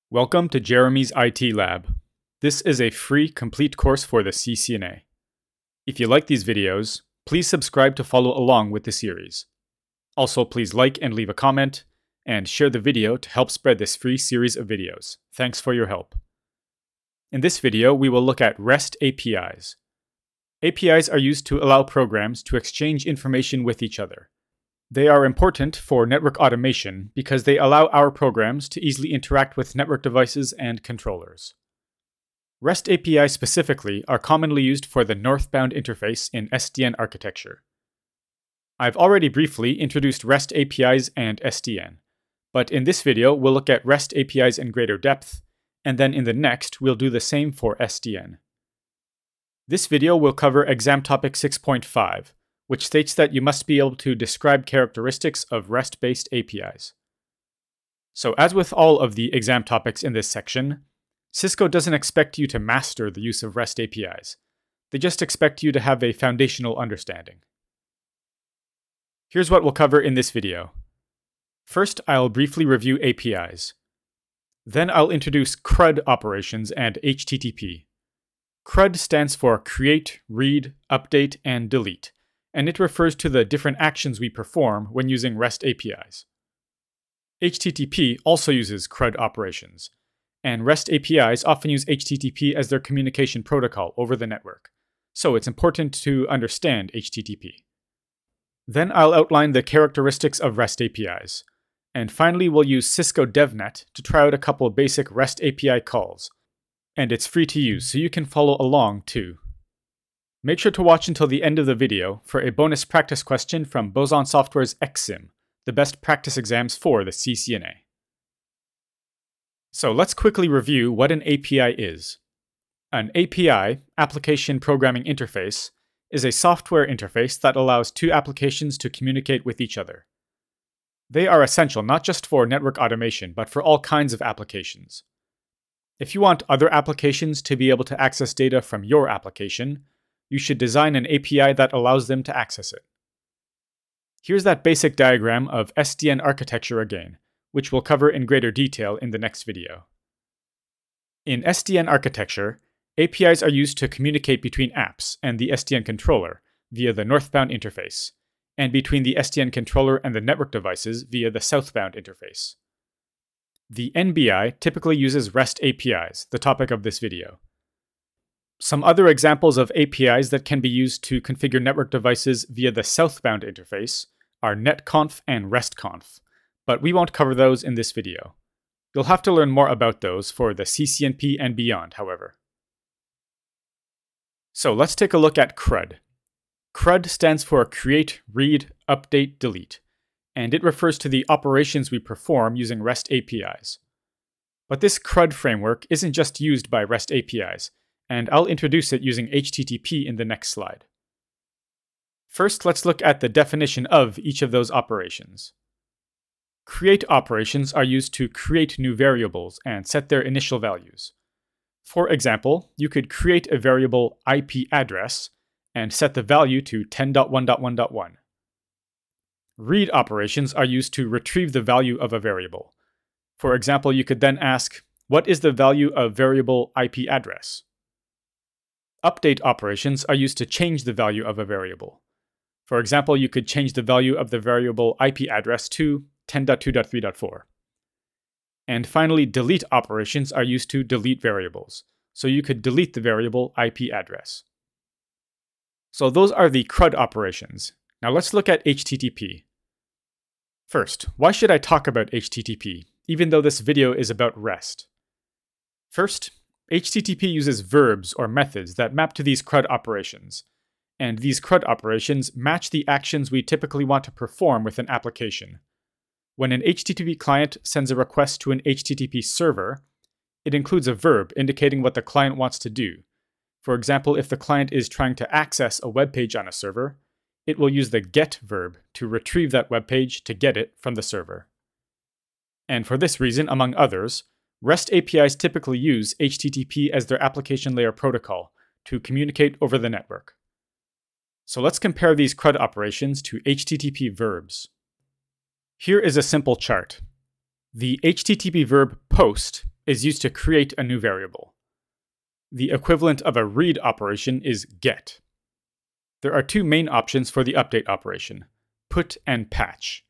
Welcome to Jeremy's IT Lab. This is a free, complete course for the CCNA. If you like these videos, please subscribe to follow along with the series. Also, please like and leave a comment, and share the video to help spread this free series of videos. Thanks for your help. In this video, we will look at REST APIs. APIs are used to allow programs to exchange information with each other. They are important for network automation because they allow our programs to easily interact with network devices and controllers. REST APIs specifically are commonly used for the northbound interface in SDN architecture. I've already briefly introduced REST APIs and SDN, but in this video we'll look at REST APIs in greater depth, and then in the next we'll do the same for SDN. This video will cover exam topic 6.5, which states that you must be able to describe characteristics of REST-based APIs. So as with all of the exam topics in this section, Cisco doesn't expect you to master the use of REST APIs. They just expect you to have a foundational understanding. Here's what we'll cover in this video. First, I'll briefly review APIs. Then I'll introduce CRUD operations and HTTP. CRUD stands for Create, Read, Update, and Delete, and it refers to the different actions we perform when using REST APIs. HTTP also uses CRUD operations, and REST APIs often use HTTP as their communication protocol over the network, so it's important to understand HTTP. Then I'll outline the characteristics of REST APIs, and finally we'll use Cisco DevNet to try out a couple of basic REST API calls, and it's free to use, so you can follow along too. Make sure to watch until the end of the video for a bonus practice question from Boson Software's ExSim, the best practice exams for the CCNA. So let's quickly review what an API is. An API, Application Programming Interface, is a software interface that allows two applications to communicate with each other. They are essential not just for network automation, but for all kinds of applications. If you want other applications to be able to access data from your application, you should design an API that allows them to access it. Here's that basic diagram of SDN architecture again, which we'll cover in greater detail in the next video. In SDN architecture, APIs are used to communicate between apps and the SDN controller via the northbound interface, and between the SDN controller and the network devices via the southbound interface. The NBI typically uses REST APIs, the topic of this video. Some other examples of APIs that can be used to configure network devices via the southbound interface are netconf and restconf, but we won't cover those in this video. You'll have to learn more about those for the CCNP and beyond, however. So let's take a look at CRUD. CRUD stands for Create, Read, Update, Delete, and it refers to the operations we perform using REST APIs. But this CRUD framework isn't just used by REST APIs, and I'll introduce it using HTTP in the next slide. First, let's look at the definition of each of those operations. Create operations are used to create new variables and set their initial values. For example, you could create a variable IP address and set the value to 10.1.1.1. Read operations are used to retrieve the value of a variable. For example, you could then ask, what is the value of variable IP address? Update operations are used to change the value of a variable. For example, you could change the value of the variable IP address to 10.2.3.4. And finally, delete operations are used to delete variables. So you could delete the variable IP address. So those are the CRUD operations. Now let's look at HTTP. First, why should I talk about HTTP, even though this video is about REST? First, HTTP uses verbs or methods that map to these CRUD operations, and these CRUD operations match the actions we typically want to perform with an application. When an HTTP client sends a request to an HTTP server, it includes a verb indicating what the client wants to do. For example, if the client is trying to access a web page on a server, it will use the get verb to retrieve that web page to get it from the server. And for this reason, among others, REST APIs typically use HTTP as their application layer protocol to communicate over the network. So let's compare these CRUD operations to HTTP verbs. Here is a simple chart. The HTTP verb post is used to create a new variable. The equivalent of a read operation is get. There are two main options for the update operation, put and patch,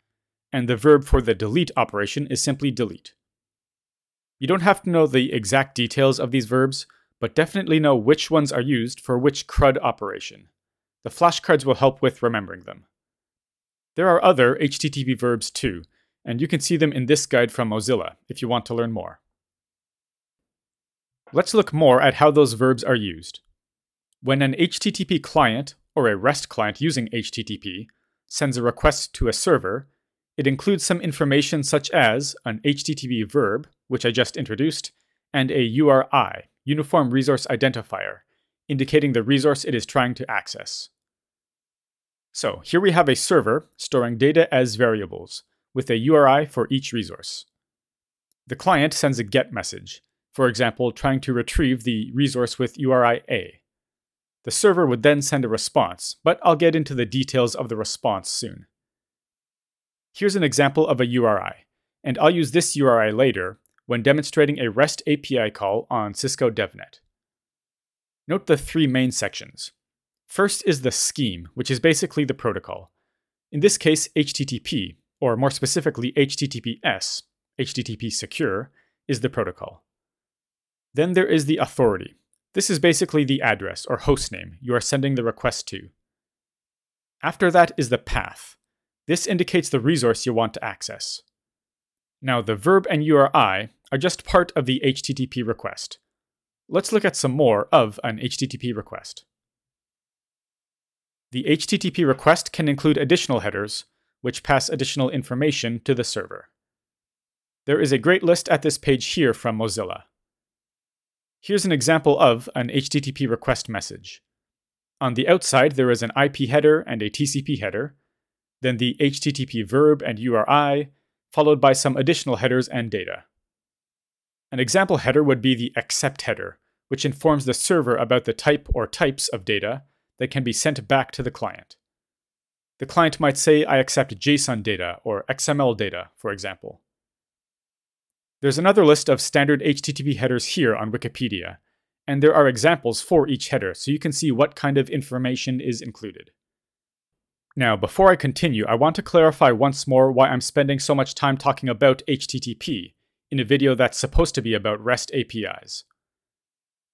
and the verb for the delete operation is simply delete. You don't have to know the exact details of these verbs, but definitely know which ones are used for which CRUD operation. The flashcards will help with remembering them. There are other HTTP verbs too, and you can see them in this guide from Mozilla if you want to learn more. Let's look more at how those verbs are used. When an HTTP client, or a REST client using HTTP, sends a request to a server, it includes some information such as an HTTP verb, which I just introduced, and a URI, Uniform Resource Identifier, indicating the resource it is trying to access. So here we have a server storing data as variables, with a URI for each resource. The client sends a GET message, for example, trying to retrieve the resource with URI A. The server would then send a response, but I'll get into the details of the response soon. Here's an example of a URI, and I'll use this URI later when demonstrating a REST API call on Cisco DevNet. Note the three main sections. First is the scheme, which is basically the protocol. In this case, HTTP, or more specifically HTTPS, HTTP Secure, is the protocol. Then there is the authority. This is basically the address or hostname you are sending the request to. After that is the path. This indicates the resource you want to access. Now the verb and URI are just part of the HTTP request. Let's look at some more of an HTTP request. The HTTP request can include additional headers, which pass additional information to the server. There is a great list at this page here from Mozilla. Here's an example of an HTTP request message. On the outside, there is an IP header and a TCP header, then the HTTP verb and URI, followed by some additional headers and data. An example header would be the accept header, which informs the server about the type or types of data that can be sent back to the client. The client might say, I accept JSON data or XML data, for example. There's another list of standard HTTP headers here on Wikipedia, and there are examples for each header so you can see what kind of information is included. Now, before I continue, I want to clarify once more why I'm spending so much time talking about HTTP in a video that's supposed to be about REST APIs.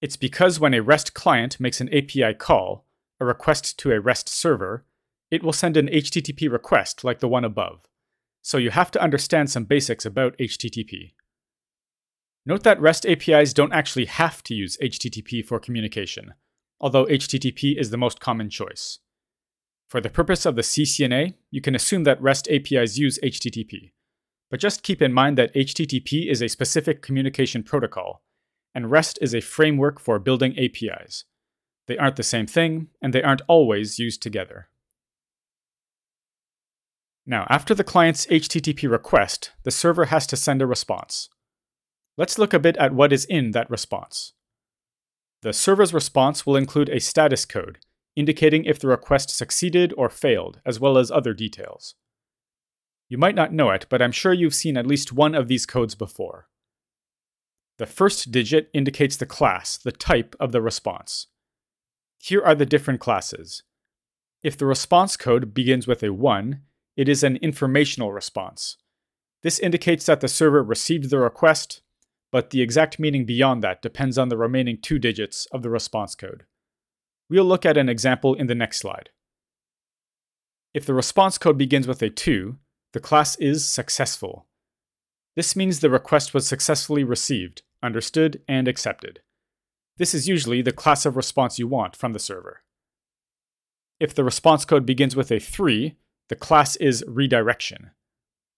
It's because when a REST client makes an API call, a request to a REST server, it will send an HTTP request like the one above. So you have to understand some basics about HTTP. Note that REST APIs don't actually have to use HTTP for communication, although HTTP is the most common choice. For the purpose of the CCNA, you can assume that REST APIs use HTTP, but just keep in mind that HTTP is a specific communication protocol, and REST is a framework for building APIs. They aren't the same thing, and they aren't always used together. Now, after the client's HTTP request, the server has to send a response. Let's look a bit at what is in that response. The server's response will include a status code, indicating if the request succeeded or failed, as well as other details. You might not know it, but I'm sure you've seen at least one of these codes before. The first digit indicates the class, the type of the response. Here are the different classes. If the response code begins with a 1, it is an informational response. This indicates that the server received the request, but the exact meaning beyond that depends on the remaining 2 digits of the response code. We'll look at an example in the next slide. If the response code begins with a 2, the class is successful. This means the request was successfully received, understood, and accepted. This is usually the class of response you want from the server. If the response code begins with a 3, the class is redirection.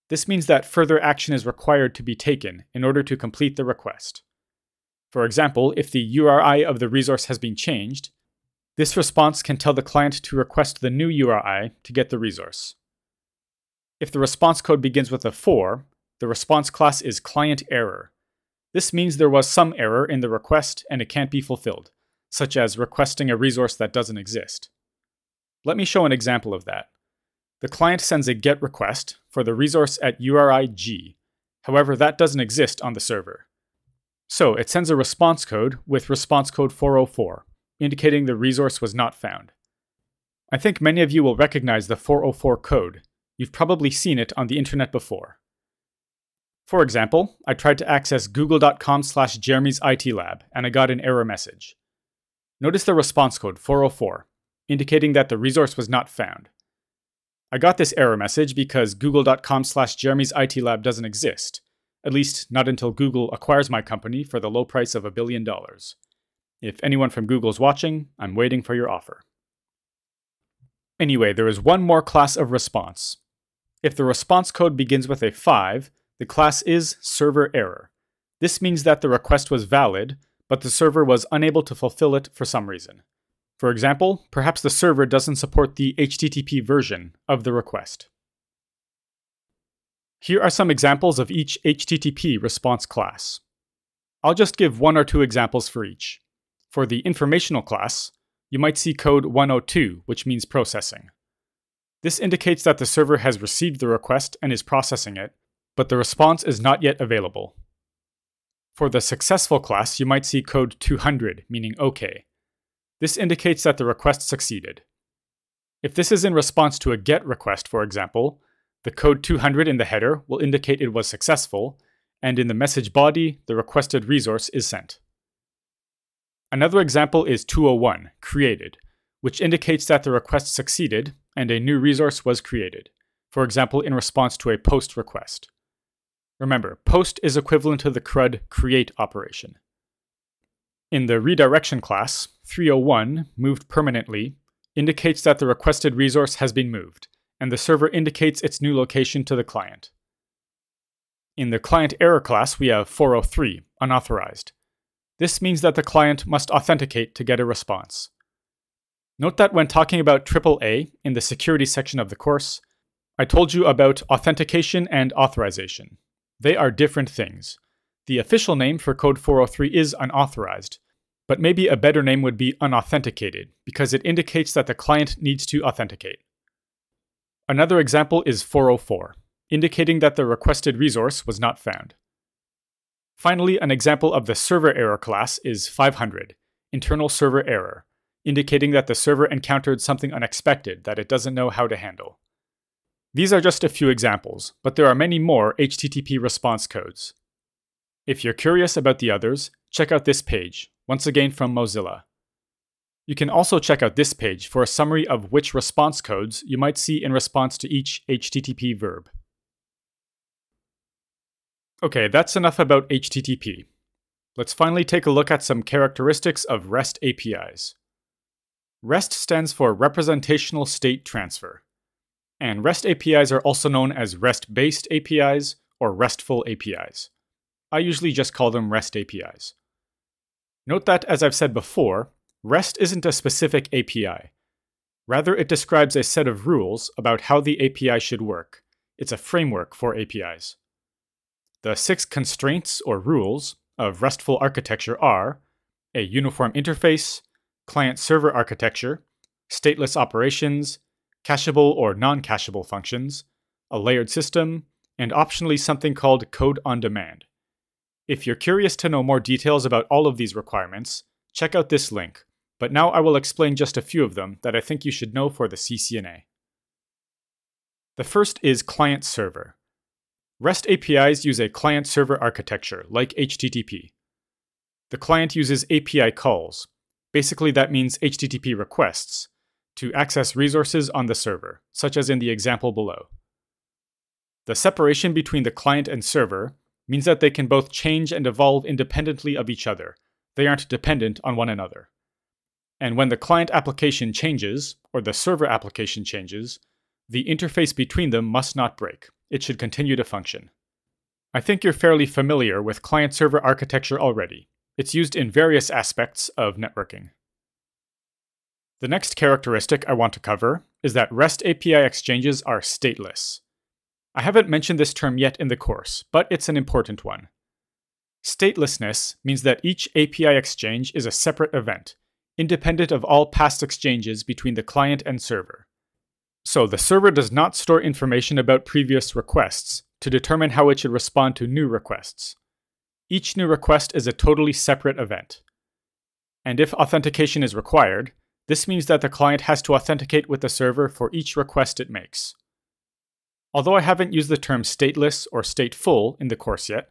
This means that further action is required to be taken in order to complete the request. For example, if the URI of the resource has been changed, this response can tell the client to request the new URI to get the resource. If the response code begins with a 4, the response class is client error. This means there was some error in the request and it can't be fulfilled, such as requesting a resource that doesn't exist. Let me show an example of that. The client sends a GET request for the resource at URI G. However, that doesn't exist on the server. So it sends a response code with response code 404, indicating the resource was not found. I think many of you will recognize the 404 code. You've probably seen it on the internet before. For example, I tried to access google.com/Jeremy's IT lab and I got an error message. Notice the response code 404, indicating that the resource was not found. I got this error message because google.com/Jeremy's IT lab doesn't exist, at least not until Google acquires my company for the low price of $1 billion. If anyone from Google's watching, I'm waiting for your offer. Anyway, there is one more class of response. If the response code begins with a 5, the class is server error. This means that the request was valid, but the server was unable to fulfill it for some reason. For example, perhaps the server doesn't support the HTTP version of the request. Here are some examples of each HTTP response class. I'll just give one or two examples for each. For the informational class, you might see code 102, which means processing. This indicates that the server has received the request and is processing it, but the response is not yet available. For the successful class, you might see code 200, meaning OK. This indicates that the request succeeded. If this is in response to a GET request, for example, the code 200 in the header will indicate it was successful, and in the message body, the requested resource is sent. Another example is 201, created, which indicates that the request succeeded and a new resource was created, for example in response to a POST request. Remember, POST is equivalent to the CRUD create operation. In the redirection class, 301, moved permanently, indicates that the requested resource has been moved, and the server indicates its new location to the client. In the client error class, we have 403, unauthorized. This means that the client must authenticate to get a response. Note that when talking about AAA in the security section of the course, I told you about authentication and authorization. They are different things. The official name for code 403 is unauthorized, but maybe a better name would be unauthenticated, because it indicates that the client needs to authenticate. Another example is 404, indicating that the requested resource was not found. Finally, an example of the server error class is 500, internal server error, indicating that the server encountered something unexpected that it doesn't know how to handle. These are just a few examples, but there are many more HTTP response codes. If you're curious about the others, check out this page, once again from Mozilla. You can also check out this page for a summary of which response codes you might see in response to each HTTP verb. Okay, that's enough about HTTP. Let's finally take a look at some characteristics of REST APIs. REST stands for Representational State Transfer, and REST APIs are also known as REST-based APIs or RESTful APIs. I usually just call them REST APIs. Note that, as I've said before, REST isn't a specific API. Rather, it describes a set of rules about how the API should work. It's a framework for APIs. The 6 constraints or rules of RESTful architecture are a uniform interface, client-server architecture, stateless operations, cacheable or non-cacheable functions, a layered system, and optionally something called code on demand. If you're curious to know more details about all of these requirements, check out this link, but now I will explain just a few of them that I think you should know for the CCNA. The first is client-server. REST APIs use a client-server architecture, like HTTP. The client uses API calls. Basically, that means HTTP requests, to access resources on the server, such as in the example below. The separation between the client and server means that they can both change and evolve independently of each other. They aren't dependent on one another. And when the client application changes, or the server application changes, the interface between them must not break. It should continue to function. I think you're fairly familiar with client-server architecture already. It's used in various aspects of networking. The next characteristic I want to cover is that REST API exchanges are stateless. I haven't mentioned this term yet in the course, but it's an important one. Statelessness means that each API exchange is a separate event, independent of all past exchanges between the client and server. So the server does not store information about previous requests to determine how it should respond to new requests. Each new request is a totally separate event. And if authentication is required, this means that the client has to authenticate with the server for each request it makes. Although I haven't used the term stateless or stateful in the course yet,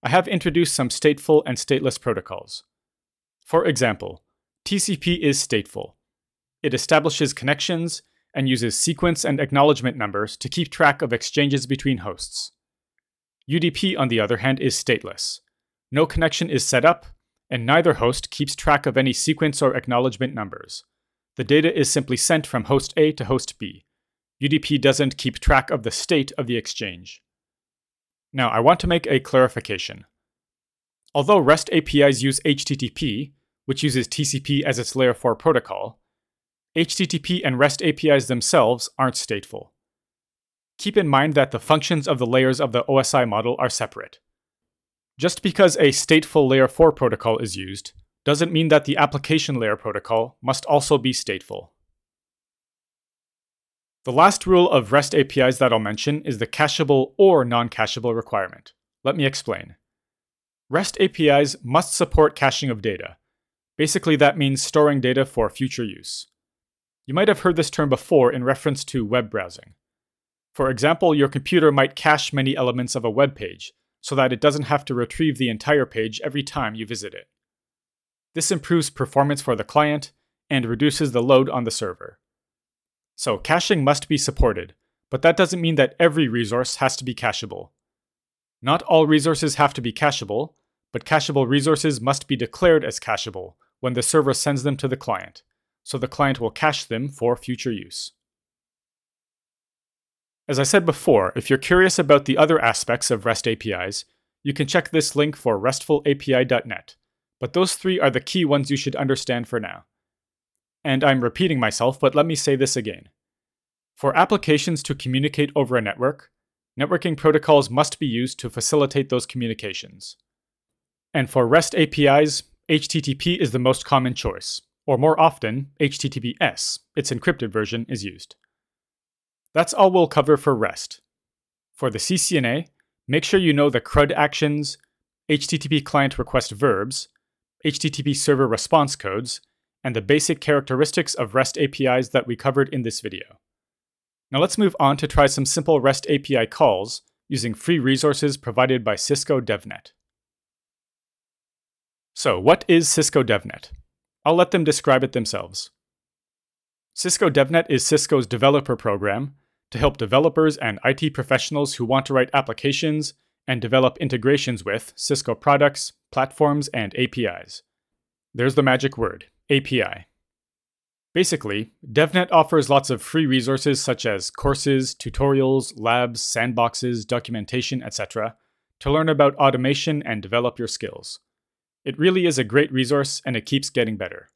I have introduced some stateful and stateless protocols. For example, TCP is stateful. It establishes connections and uses sequence and acknowledgement numbers to keep track of exchanges between hosts. UDP, on the other hand, is stateless. No connection is set up, and neither host keeps track of any sequence or acknowledgement numbers. The data is simply sent from host A to host B. UDP doesn't keep track of the state of the exchange. Now, I want to make a clarification. Although REST APIs use HTTP, which uses TCP as its layer 4 protocol, HTTP and REST APIs themselves aren't stateful. Keep in mind that the functions of the layers of the OSI model are separate. Just because a stateful layer 4 protocol is used, doesn't mean that the application layer protocol must also be stateful. The last rule of REST APIs that I'll mention is the cacheable or non-cacheable requirement. Let me explain. REST APIs must support caching of data. Basically, that means storing data for future use. You might have heard this term before in reference to web browsing. For example, your computer might cache many elements of a web page, so that it doesn't have to retrieve the entire page every time you visit it. This improves performance for the client and reduces the load on the server. So caching must be supported, but that doesn't mean that every resource has to be cacheable. Not all resources have to be cacheable, but cacheable resources must be declared as cacheable when the server sends them to the client, so the client will cache them for future use. As I said before, if you're curious about the other aspects of REST APIs, you can check this link for restfulapi.net, but those three are the key ones you should understand for now. And I'm repeating myself, but let me say this again. For applications to communicate over a network, networking protocols must be used to facilitate those communications. And for REST APIs, HTTP is the most common choice, or more often, HTTPS, its encrypted version, is used. That's all we'll cover for REST. For the CCNA, make sure you know the CRUD actions, HTTP client request verbs, HTTP server response codes, and the basic characteristics of REST APIs that we covered in this video. Now let's move on to try some simple REST API calls using free resources provided by Cisco DevNet. So what is Cisco DevNet? I'll let them describe it themselves. Cisco DevNet is Cisco's developer program to help developers and IT professionals who want to write applications and develop integrations with Cisco products, platforms, and APIs. There's the magic word, API. Basically, DevNet offers lots of free resources such as courses, tutorials, labs, sandboxes, documentation, etc. to learn about automation and develop your skills. It really is a great resource and it keeps getting better.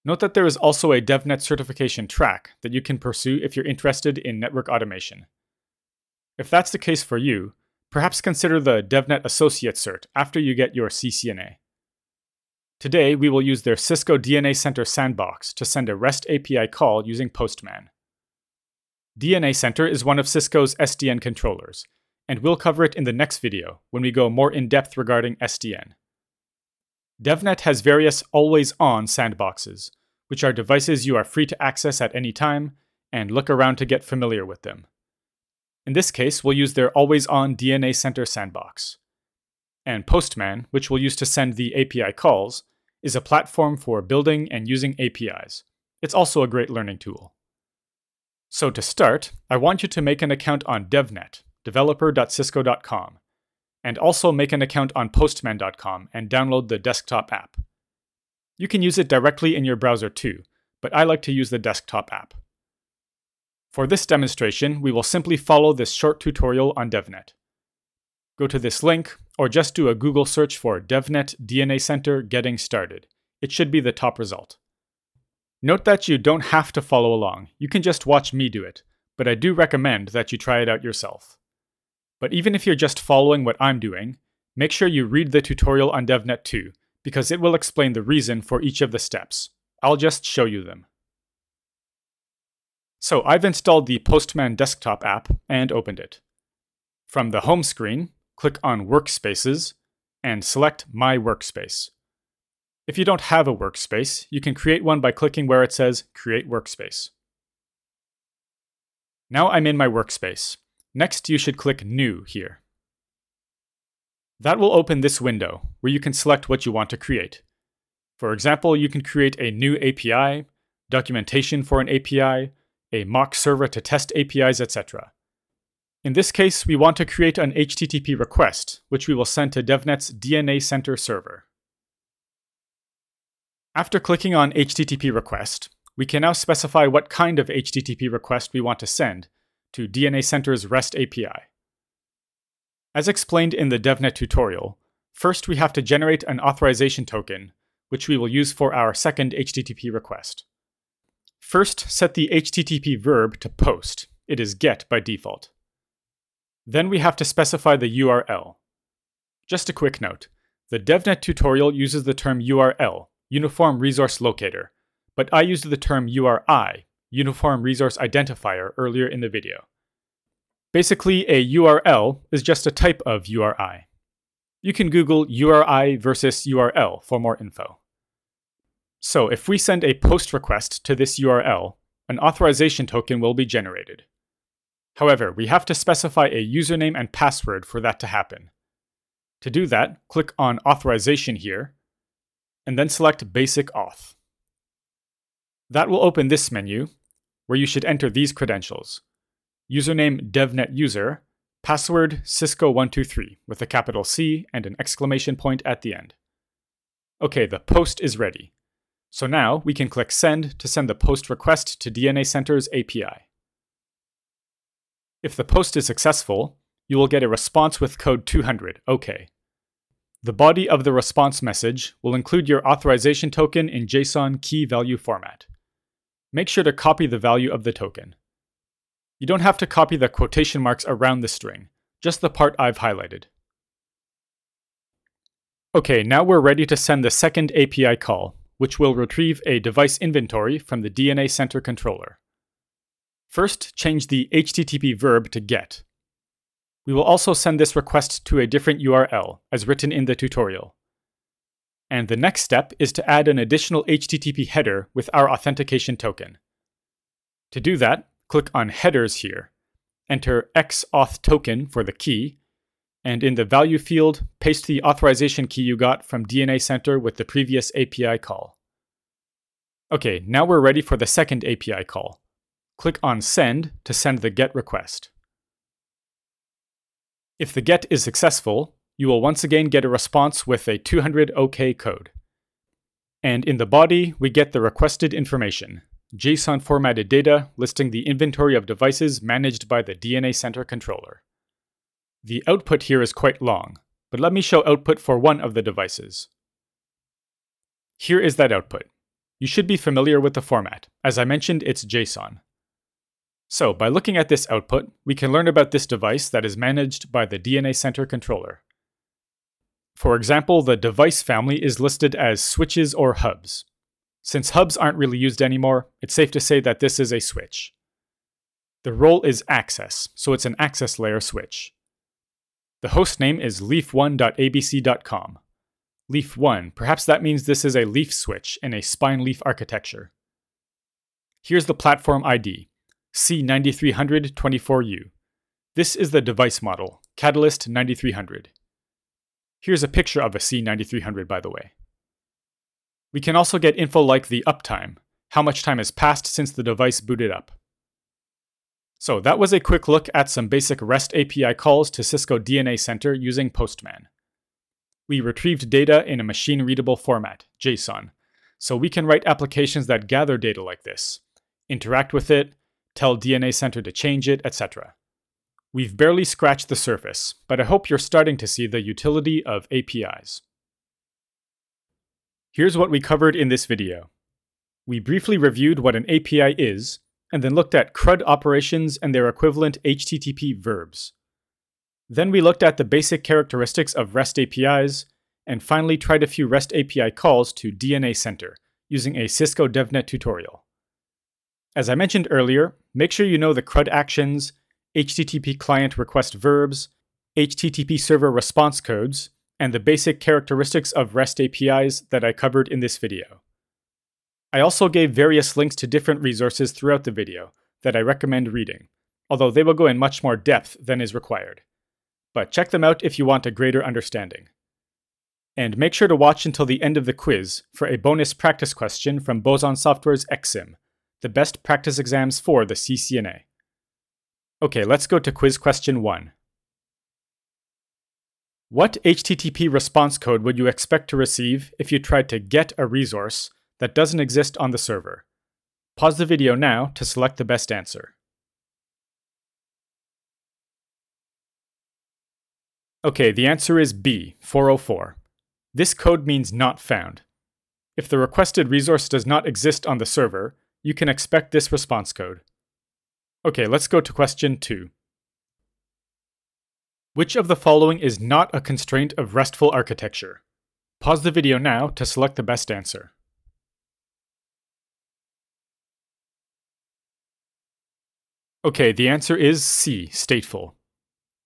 Note that there is also a DevNet certification track that you can pursue if you're interested in network automation. If that's the case for you, perhaps consider the DevNet Associate Cert after you get your CCNA. Today, we will use their Cisco DNA Center sandbox to send a REST API call using Postman. DNA Center is one of Cisco's SDN controllers, and we'll cover it in the next video when we go more in depth regarding SDN. DevNet has various always-on sandboxes, which are devices you are free to access at any time and look around to get familiar with them. In this case, we'll use their always-on DNA Center sandbox. And Postman, which we'll use to send the API calls, is a platform for building and using APIs. It's also a great learning tool. So to start, I want you to make an account on DevNet, developer.cisco.com, and also make an account on postman.com and download the desktop app. You can use it directly in your browser too, but I like to use the desktop app. For this demonstration, we will simply follow this short tutorial on DevNet. Go to this link, or just do a Google search for DevNet DNA Center Getting Started. It should be the top result. Note that you don't have to follow along, you can just watch me do it, but I do recommend that you try it out yourself. But even if you're just following what I'm doing, make sure you read the tutorial on DevNet too, because it will explain the reason for each of the steps. I'll just show you them. So I've installed the Postman desktop app and opened it. From the home screen, click on Workspaces, and select My Workspace. If you don't have a workspace, you can create one by clicking where it says Create Workspace. Now I'm in my workspace. Next, you should click New here. That will open this window, where you can select what you want to create. For example, you can create a new API, documentation for an API, a mock server to test APIs, etc. In this case, we want to create an HTTP request, which we will send to DevNet's DNA Center server. After clicking on HTTP request, we can now specify what kind of HTTP request we want to send to DNA Center's REST API. As explained in the DevNet tutorial, first we have to generate an authorization token, which we will use for our second HTTP request. First, set the HTTP verb to post. It is GET by default. Then we have to specify the URL. Just a quick note, the DevNet tutorial uses the term URL, Uniform Resource Locator, but I used the term URI, Uniform Resource Identifier, earlier in the video. Basically, a URL is just a type of URI. You can Google URI versus URL for more info. So if we send a post request to this URL, an authorization token will be generated. However, we have to specify a username and password for that to happen. To do that, click on Authorization here, and then select Basic Auth. That will open this menu, where you should enter these credentials. Username DevNet user, password Cisco123 with a capital C and an exclamation point at the end. Okay, the post is ready. So now we can click Send to send the post request to DNA Center's API. If the post is successful, you will get a response with code 200, OK. The body of the response message will include your authorization token in JSON key value format. Make sure to copy the value of the token. You don't have to copy the quotation marks around the string, just the part I've highlighted. Okay, now we're ready to send the second API call, which will retrieve a device inventory from the DNA Center controller. First, change the HTTP verb to GET. We will also send this request to a different URL, as written in the tutorial. And the next step is to add an additional HTTP header with our authentication token. To do that, click on Headers here, enter XAuth token for the key, and in the value field, paste the authorization key you got from DNA Center with the previous API call. Okay, now we're ready for the second API call. Click on Send to send the GET request. If the GET is successful, you will once again get a response with a 200 OK code. And in the body, we get the requested information, JSON formatted data listing the inventory of devices managed by the DNA Center controller. The output here is quite long, but let me show output for one of the devices. Here is that output. You should be familiar with the format. As I mentioned, it's JSON. So, by looking at this output, we can learn about this device that is managed by the DNA Center controller. For example, the device family is listed as switches or hubs. Since hubs aren't really used anymore, it's safe to say that this is a switch. The role is access, so it's an access layer switch. The hostname is leaf1.abc.com. Leaf1, perhaps that means this is a leaf switch in a spine leaf architecture. Here's the platform ID. C9300-24U. This is the device model, Catalyst 9300. Here's a picture of a C9300, by the way. We can also get info like the uptime, how much time has passed since the device booted up. So that was a quick look at some basic REST API calls to Cisco DNA Center using Postman. We retrieved data in a machine-readable format, JSON, so we can write applications that gather data like this, interact with it, tell DNA Center to change it, etc. We've barely scratched the surface, but I hope you're starting to see the utility of APIs. Here's what we covered in this video. We briefly reviewed what an API is, and then looked at CRUD operations and their equivalent HTTP verbs. Then we looked at the basic characteristics of REST APIs, and finally tried a few REST API calls to DNA Center, using a Cisco DevNet tutorial. As I mentioned earlier, make sure you know the CRUD actions, HTTP client request verbs, HTTP server response codes, and the basic characteristics of REST APIs that I covered in this video. I also gave various links to different resources throughout the video that I recommend reading, although they will go in much more depth than is required. But check them out if you want a greater understanding. And make sure to watch until the end of the quiz for a bonus practice question from Boson Software's ExSim, the best practice exams for the CCNA. Okay, let's go to quiz question 1. What HTTP response code would you expect to receive if you tried to get a resource that doesn't exist on the server? Pause the video now to select the best answer. Okay, the answer is B, 404. This code means not found. If the requested resource does not exist on the server, you can expect this response code. Okay, let's go to question 2. Which of the following is not a constraint of RESTful architecture? Pause the video now to select the best answer. Okay, the answer is C, stateful.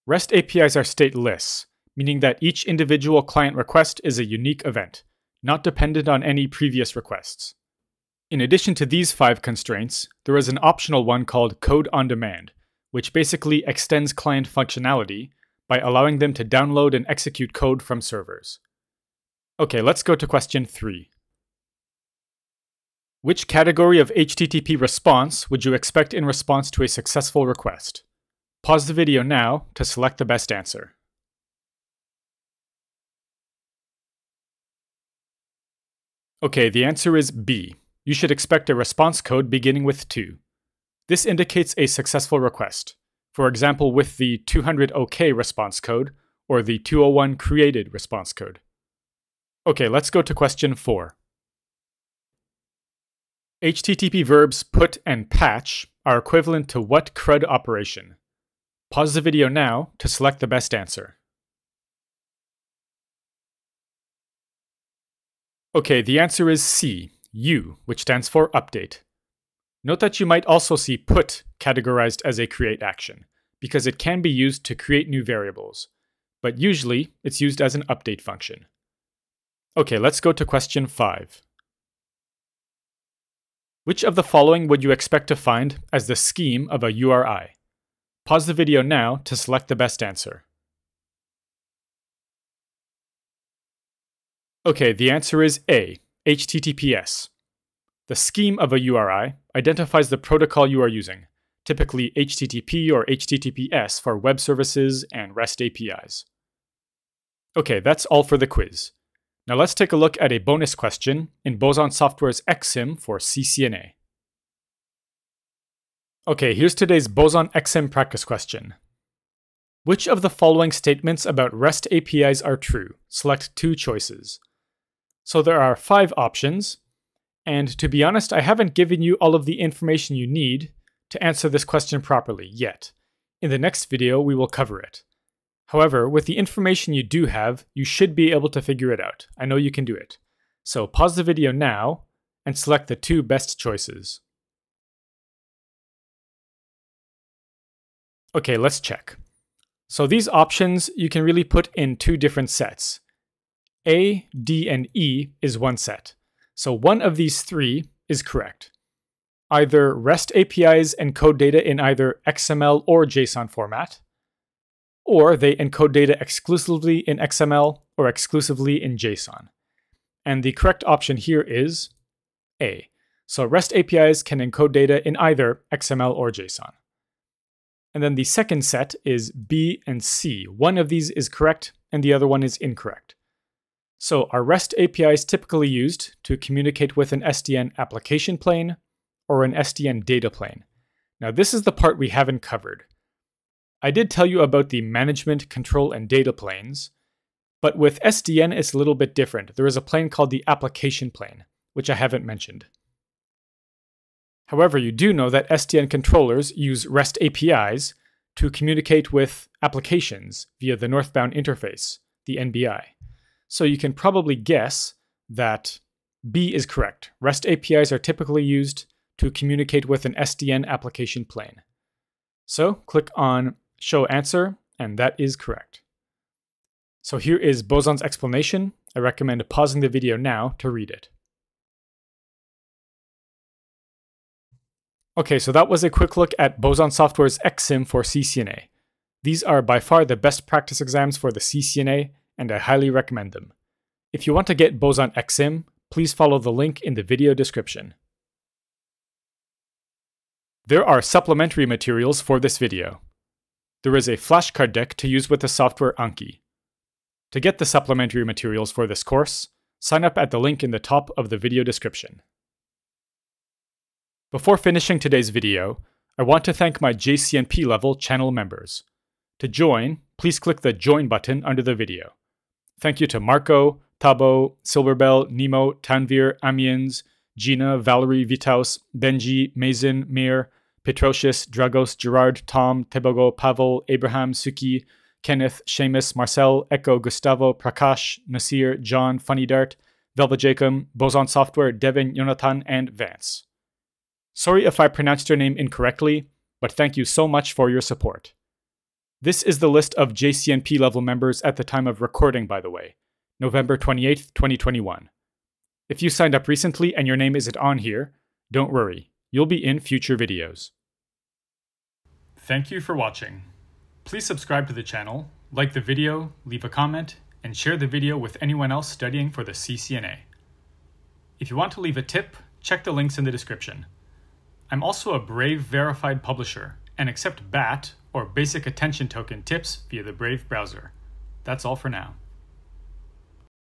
REST APIs are stateless, meaning that each individual client request is a unique event, not dependent on any previous requests. In addition to these 5 constraints, there is an optional one called Code on Demand, which basically extends client functionality by allowing them to download and execute code from servers. Okay, let's go to question 3. Which category of HTTP response would you expect in response to a successful request? Pause the video now to select the best answer. Okay, the answer is B. You should expect a response code beginning with 2. This indicates a successful request, for example with the 200 OK response code or the 201 created response code. Okay, let's go to question 4. HTTP verbs put and patch are equivalent to what CRUD operation? Pause the video now to select the best answer. Okay, the answer is C, U, which stands for update. Note that you might also see put categorized as a create action, because it can be used to create new variables, but usually it's used as an update function. Okay, let's go to question 5. Which of the following would you expect to find as the scheme of a URI? Pause the video now to select the best answer. Okay, the answer is A, HTTPS. The scheme of a URI identifies the protocol you are using, typically HTTP or HTTPS for web services and REST APIs. Okay, that's all for the quiz. Now let's take a look at a bonus question in Boson Software's ExSim for CCNA. Okay, here's today's Boson ExSim practice question. Which of the following statements about REST APIs are true? Select 2 choices. So there are 5 options, and to be honest, I haven't given you all of the information you need to answer this question properly yet. In the next video, we will cover it. However, with the information you do have, you should be able to figure it out. I know you can do it. So pause the video now and select the 2 best choices. Okay, let's check. So these options you can really put in 2 different sets. A, D, and E is one set. So one of these 3 is correct. Either REST APIs encode data in either XML or JSON format, or they encode data exclusively in XML or exclusively in JSON. And the correct option here is A. So REST APIs can encode data in either XML or JSON. And then the second set is B and C. One of these is correct and the other one is incorrect. So are REST APIs typically used to communicate with an SDN application plane or an SDN data plane? Now this is the part we haven't covered. I did tell you about the management, control, and data planes, but with SDN it's a little bit different. There is a plane called the application plane, which I haven't mentioned. However, you do know that SDN controllers use REST APIs to communicate with applications via the northbound interface, the NBI. So you can probably guess that B is correct. REST APIs are typically used to communicate with an SDN application plane. So click on Show Answer, and that is correct. So here is Boson's explanation. I recommend pausing the video now to read it. Okay, so that was a quick look at Boson Software's ExSim for CCNA. These are by far the best practice exams for the CCNA, and I highly recommend them. If you want to get Boson ExSim, please follow the link in the video description. There are supplementary materials for this video. There is a flashcard deck to use with the software Anki. To get the supplementary materials for this course, sign up at the link in the top of the video description. Before finishing today's video, I want to thank my JCNP level channel members. To join, please click the Join button under the video. Thank you to Marco, Tabo, Silverbell, Nemo, Tanvir, Amiens, Gina, Valerie, Vitaus, Benji, Mason, Mir, Petrosius, Dragos, Gerard, Tom, Tebogo, Pavel, Abraham, Suki, Kenneth, Seamus, Marcel, Echo, Gustavo, Prakash, Nasir, John, Funny Dart, Velva Jacob, Boson Software, Devin, Jonathan, and Vance. Sorry if I pronounced your name incorrectly, but thank you so much for your support. This is the list of JCNP level members at the time of recording, by the way, November 28th, 2021. If you signed up recently and your name isn't on here, don't worry, you'll be in future videos. Thank you for watching. Please subscribe to the channel, like the video, leave a comment, and share the video with anyone else studying for the CCNA. If you want to leave a tip, check the links in the description. I'm also a Brave verified publisher and accept BAT or Basic Attention Token tips via the Brave browser. That's all for now.